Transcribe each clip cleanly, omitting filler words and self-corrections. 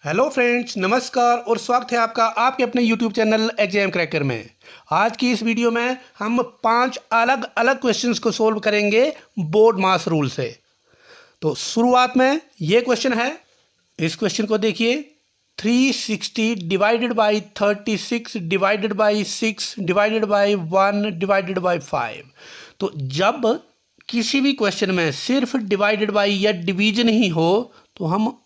Hello friends, नमस्कार और स्वागत है आपका आपके अपने यूट्यूब चैनल एग्जाम क्रैकर में। आज की इस वीडियो में हम 5 अलग अलग क्वेश्चंस को सोल्व करेंगे बोर्ड मास रूल से। तो शुरुआत में ये क्वेश्चन है, इस क्वेश्चन को देखिए। 360 divided by 36 divided by 6 divided by 1 divided by 5। तो जब किसी भी क्वेश्चन में सिर्फ डिवाइडेड बाई या डिवीजन ही हो तो हम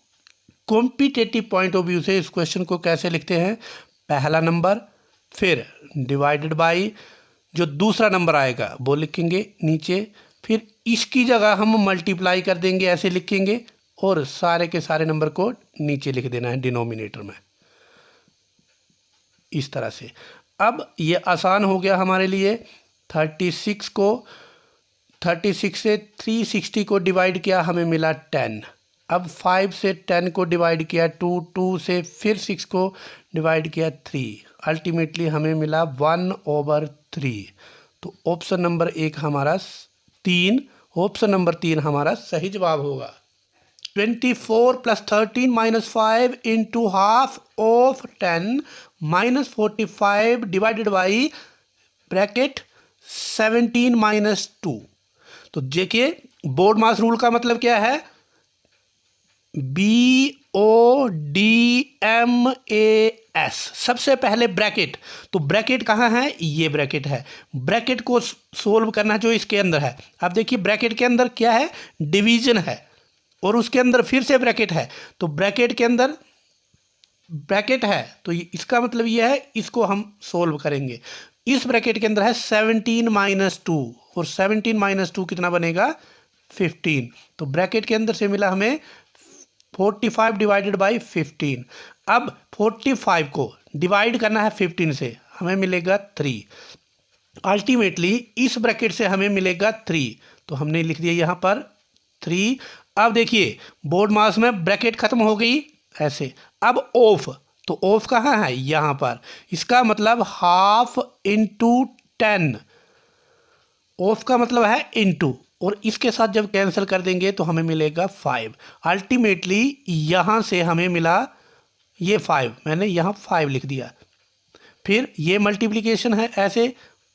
क्वांटिटेटिव पॉइंट ऑफ व्यू से इस क्वेश्चन को कैसे लिखते हैं। पहला नंबर, फिर डिवाइडेड बाई जो दूसरा नंबर आएगा वो लिखेंगे नीचे, फिर इसकी जगह हम मल्टीप्लाई कर देंगे, ऐसे लिखेंगे, और सारे के सारे नंबर को नीचे लिख देना है डिनोमिनेटर में, इस तरह से। अब ये आसान हो गया हमारे लिए। 36 से 360 को डिवाइड किया, हमें मिला 10। अब 5 से 10 को डिवाइड किया 2 से फिर 6 को डिवाइड किया 3, अल्टीमेटली हमें मिला 1/3। तो ऑप्शन नंबर 1 हमारा 3, ऑप्शन नंबर 3 हमारा सही जवाब होगा। 24 + 13 - 5 × half of 10 - 45 divided by bracket 17 - 2। तो देखिए, बोर्ड मास रूल का मतलब क्या है? BODMAS। सबसे पहले ब्रैकेट, तो ब्रैकेट कहाँ है? ये ब्रैकेट है। ब्रैकेट को सोल्व करना जो इसके अंदर है। अब देखिए, ब्रैकेट के अंदर क्या है? डिवीजन है, और उसके अंदर फिर से ब्रैकेट है। तो ब्रैकेट के अंदर ब्रैकेट है, तो इसका मतलब ये है, इसको हम सोल्व करेंगे। इस ब्रैकेट के अंदर है 17 - 2, और 17 - 2 कितना बनेगा? 15। तो ब्रैकेट के अंदर से मिला हमें 45 डिवाइडेड बाई 15। अब 45 को डिवाइड करना है 15 से, हमें मिलेगा 3। अल्टीमेटली इस ब्रैकेट से हमें मिलेगा 3, तो हमने लिख दिया यहाँ पर 3। अब देखिए, बोर्ड मास में ब्रैकेट खत्म हो गई ऐसे। अब ऑफ, तो ऑफ कहाँ है? यहाँ पर। इसका मतलब हाफ इंटू 10। ऑफ का मतलब है इंटू, और इसके साथ जब कैंसिल कर देंगे तो हमें मिलेगा 5। अल्टीमेटली यहाँ से हमें मिला ये 5, मैंने यहाँ 5 लिख दिया। फिर ये मल्टीप्लिकेशन है ऐसे,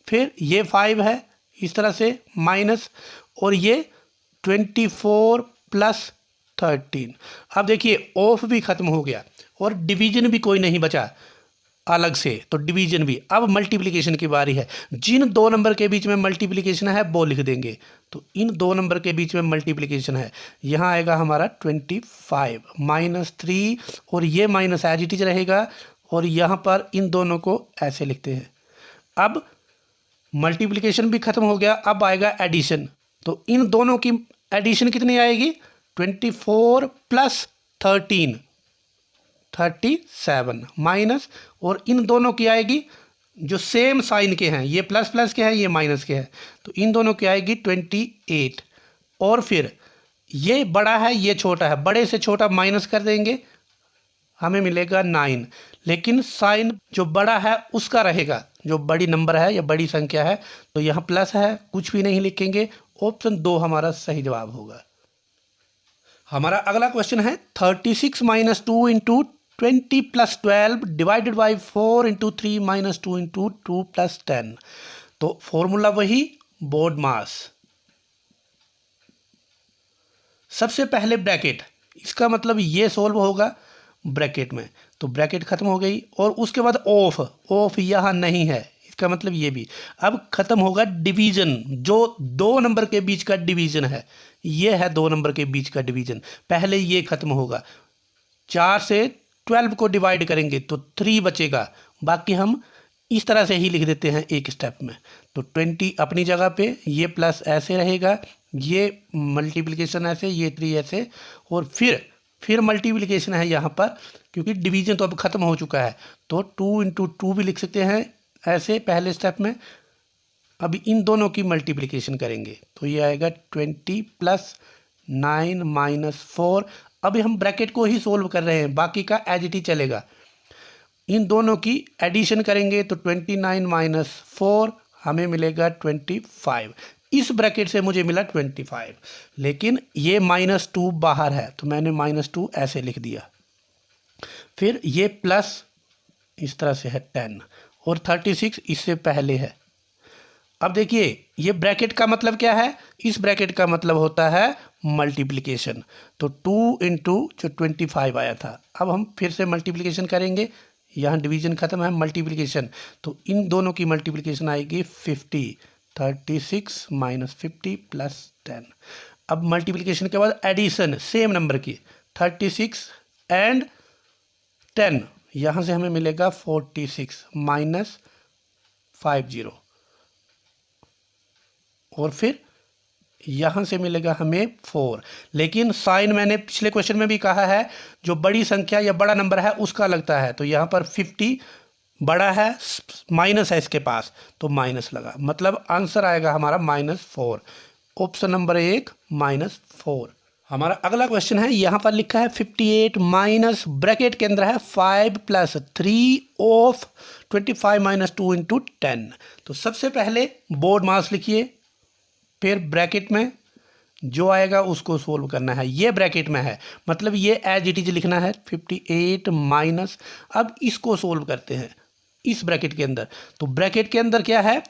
फिर ये 5 है इस तरह से माइनस, और ये 24 + 13। अब देखिए, ऑफ भी खत्म हो गया और डिवीजन भी कोई नहीं बचा अलग से, तो डिवीजन भी। अब मल्टीप्लिकेशन की बारी है। जिन दो नंबर के बीच में मल्टीप्लिकेशन है वो लिख देंगे। तो इन दो नंबर के बीच में मल्टीप्लिकेशन है, यहाँ आएगा हमारा 25 - 3, और ये माइनस एज इट इज रहेगा, और यहाँ पर इन दोनों को ऐसे लिखते हैं। अब मल्टीप्लिकेशन भी खत्म हो गया, अब आएगा एडिशन। तो इन दोनों की एडिशन कितनी आएगी? 24 + 13 37 माइनस, और इन दोनों की आएगी जो सेम साइन के हैं, ये प्लस प्लस के हैं, ये माइनस के हैं, तो इन दोनों की आएगी 28। और फिर ये बड़ा है, ये छोटा है, बड़े से छोटा माइनस कर देंगे, हमें मिलेगा 9। लेकिन साइन जो बड़ा है उसका रहेगा, जो बड़ी नंबर है या बड़ी संख्या है, तो यहाँ प्लस है, कुछ भी नहीं लिखेंगे। ऑप्शन 2 हमारा सही जवाब होगा। हमारा अगला क्वेश्चन है 36 - 2 × 20 + 12 डिवाइडेड बाई 4 × 3 - 2 × 2 + 10। तो फॉर्मूला वही, बोर्ड मास। सबसे पहले ब्रैकेट, इसका मतलब ये सोल्व होगा ब्रैकेट में, तो ब्रैकेट खत्म हो गई, और उसके बाद ऑफ, ऑफ यहाँ नहीं है, इसका मतलब ये भी। अब खत्म होगा डिवीजन, जो 2 नंबर के बीच का डिवीजन है, ये है 2 नंबर के बीच का डिवीजन, पहले ये खत्म होगा। 4 से 12 को डिवाइड करेंगे तो 3 बचेगा, बाकी हम इस तरह से ही लिख देते हैं एक स्टेप में। तो 20 अपनी जगह पे, ये प्लस ऐसे रहेगा, ये मल्टीप्लिकेशन ऐसे, ये 3 ऐसे, और फिर मल्टीप्लिकेशन है यहाँ पर, क्योंकि डिवीजन तो अब खत्म हो चुका है। तो 2 × 2 भी लिख सकते हैं ऐसे पहले स्टेप में। अभी इन दोनों की मल्टीप्लिकेशन करेंगे तो ये आएगा 20 + 9 - 4। अभी हम ब्रैकेट को ही सोल्व कर रहे हैं, बाकी का एज इट ही चलेगा। इन दोनों की एडिशन करेंगे तो 29 - 4 हमें मिलेगा 25। इस ब्रैकेट से मुझे मिला 25, लेकिन ये -2 बाहर है, तो मैंने -2 ऐसे लिख दिया। फिर ये प्लस इस तरह से है 10 और 36 इससे पहले है। अब देखिए ये ब्रैकेट का मतलब क्या है, इस ब्रैकेट का मतलब होता है मल्टीप्लिकेशन। तो 2 इंटू जो 25 आया था, अब हम फिर से मल्टीप्लिकेशन करेंगे, यहाँ डिवीजन खत्म है, मल्टीप्लिकेशन। तो इन दोनों की मल्टीप्लिकेशन आएगी 50, 36 माइनस 50 प्लस 10। अब मल्टीप्लिकेशन के बाद एडिशन सेम नंबर की 36 एंड 10, यहाँ से हमें मिलेगा 46 माइनस 50 और फिर यहाँ से मिलेगा हमें 4। लेकिन साइन मैंने पिछले क्वेश्चन में भी कहा है, जो बड़ी संख्या या बड़ा नंबर है उसका लगता है। तो यहाँ पर 50 बड़ा है, माइनस है इसके पास, तो माइनस लगा, मतलब आंसर आएगा हमारा -4। Option number 1 -4। हमारा अगला क्वेश्चन है, यहाँ पर लिखा है 58 माइनस ब्रैकेट के अंदर है 5 + 3 ऑफ 25 - 2 × 10। तो सबसे पहले बोर्ड मास लिखिए, फिर ब्रैकेट में जो आएगा उसको सोल्व करना है। ये ब्रैकेट में है, मतलब ये एज इट इज लिखना है 58 माइनस। अब इसको सोल्व करते हैं इस ब्रैकेट के अंदर। तो ब्रैकेट के अंदर क्या है,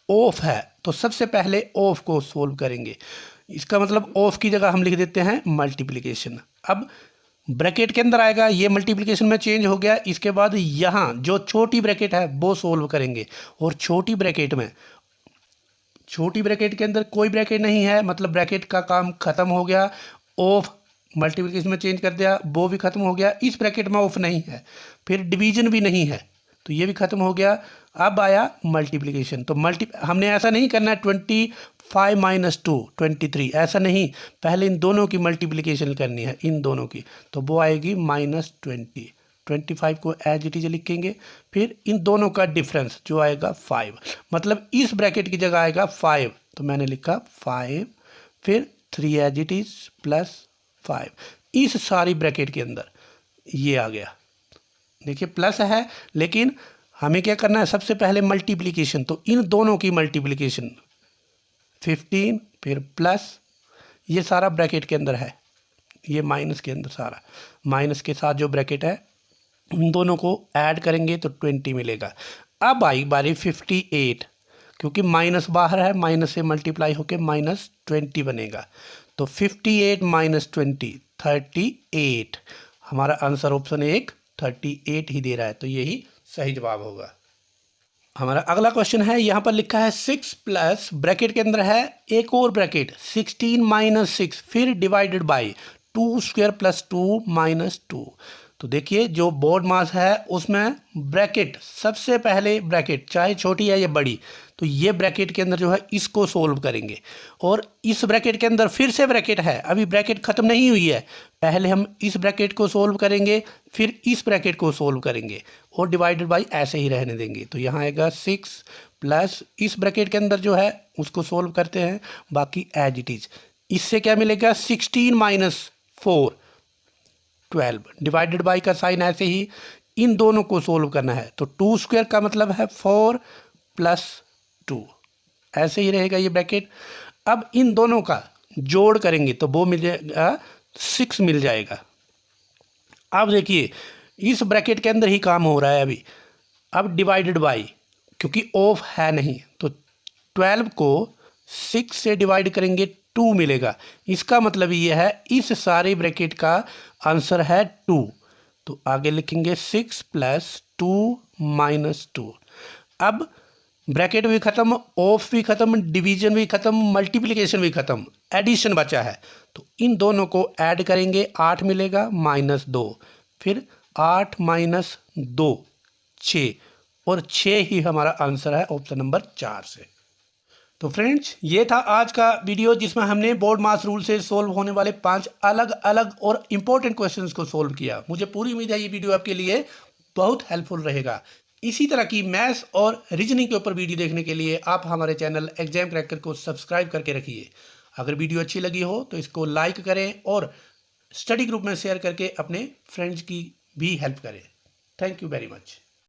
ऑफ है, तो सबसे पहले ऑफ को सोल्व करेंगे। इसका मतलब ऑफ की जगह हम लिख देते हैं मल्टीप्लिकेशन। अब ब्रैकेट के अंदर आएगा, ये मल्टीप्लिकेशन में चेंज हो गया। इसके बाद यहाँ जो छोटी ब्रैकेट है वो सोल्व करेंगे, और छोटी ब्रैकेट के अंदर कोई ब्रैकेट नहीं है, मतलब ब्रैकेट का काम खत्म हो गया। ऑफ मल्टीप्लिकेशन में चेंज कर दिया, वो भी खत्म हो गया। इस ब्रैकेट में ऑफ नहीं है, फिर डिवीजन भी नहीं है, तो ये भी खत्म हो गया। अब आया मल्टीप्लिकेशन। तो हमने ऐसा नहीं करना 25 - 2 23, ऐसा नहीं, पहले इन दोनों की मल्टीप्लिकेशन करनी है, इन दोनों की। तो वो आएगी -20। 25 को एज इट इज लिखेंगे, फिर इन दोनों का डिफरेंस जो आएगा 5, मतलब इस ब्रैकेट की जगह आएगा 5, तो मैंने लिखा 5, फिर 3 एज इट इज प्लस 5। इस सारी ब्रैकेट के अंदर ये आ गया, देखिए प्लस है, लेकिन हमें क्या करना है, सबसे पहले मल्टीप्लिकेशन। तो इन दोनों की मल्टीप्लिकेशन 15, फिर प्लस, ये सारा ब्रैकेट के अंदर है, ये माइनस के अंदर, सारा माइनस के साथ जो ब्रैकेट है इन दोनों को ऐड करेंगे तो 20 मिलेगा। अब आई बारी 58, क्योंकि माइनस बाहर है, माइनस से मल्टीप्लाई होके -20 बनेगा। तो 58 - 20 38। हमारा आंसर ऑप्शन 1 38 ही दे रहा है, तो यही सही जवाब होगा। हमारा अगला क्वेश्चन है, यहाँ पर लिखा है 6 प्लस ब्रैकेट के अंदर है एक और ब्रैकेट 16 - 6, फिर डिवाइडेड बाई 2² + 2 - 2। तो देखिए जो बोर्ड मास है उसमें ब्रैकेट, सबसे पहले ब्रैकेट चाहे छोटी है या बड़ी, तो ये ब्रैकेट के अंदर जो है इसको सोल्व करेंगे। और इस ब्रैकेट के अंदर फिर से ब्रैकेट है, अभी ब्रैकेट ख़त्म नहीं हुई है, पहले हम इस ब्रैकेट को सोल्व करेंगे, फिर इस ब्रैकेट को सोल्व करेंगे, और डिवाइडेड बाई ऐसे ही रहने देंगे। तो यहाँ आएगा 6 प्लस इस ब्रैकेट के अंदर जो है उसको सोल्व करते हैं, बाकी एज इट इज। इससे क्या मिलेगा, 16 - 4 12, डिवाइडेड बाई का साइन ऐसे ही, इन दोनों को सोल्व करना है। तो 2² का मतलब है 4 + 2, ऐसे ही रहेगा ये ब्रैकेट। अब इन दोनों का जोड़ करेंगे तो वो मिल जाएगा 6 मिल जाएगा। अब देखिए इस ब्रैकेट के अंदर ही काम हो रहा है अभी। अब डिवाइडेड बाई, क्योंकि ऑफ है नहीं, तो 12 को 6 से डिवाइड करेंगे 2 मिलेगा। इसका मतलब ये है इस सारे ब्रैकेट का आंसर है 2। तो आगे लिखेंगे 6 + 2 - 2। अब ब्रैकेट भी खत्म, ऑफ भी खत्म, डिवीजन भी खत्म, मल्टीप्लिकेशन भी खत्म, एडिशन बचा है। तो इन दोनों को ऐड करेंगे, 8 मिलेगा -2, फिर 8 - 2 6, और 6 ही हमारा आंसर है ऑप्शन नंबर 4 से। तो फ्रेंड्स ये था आज का वीडियो, जिसमें हमने बोर्ड मास रूल से सोल्व होने वाले 5 अलग अलग और इम्पोर्टेंट क्वेश्चंस को सोल्व किया। मुझे पूरी उम्मीद है ये वीडियो आपके लिए बहुत हेल्पफुल रहेगा। इसी तरह की मैथ्स और रीजनिंग के ऊपर वीडियो देखने के लिए आप हमारे चैनल एग्जाम क्रैकर को सब्सक्राइब करके रखिए। अगर वीडियो अच्छी लगी हो तो इसको लाइक करें और स्टडी ग्रुप में शेयर करके अपने फ्रेंड्स की भी हेल्प करें। Thank you very much.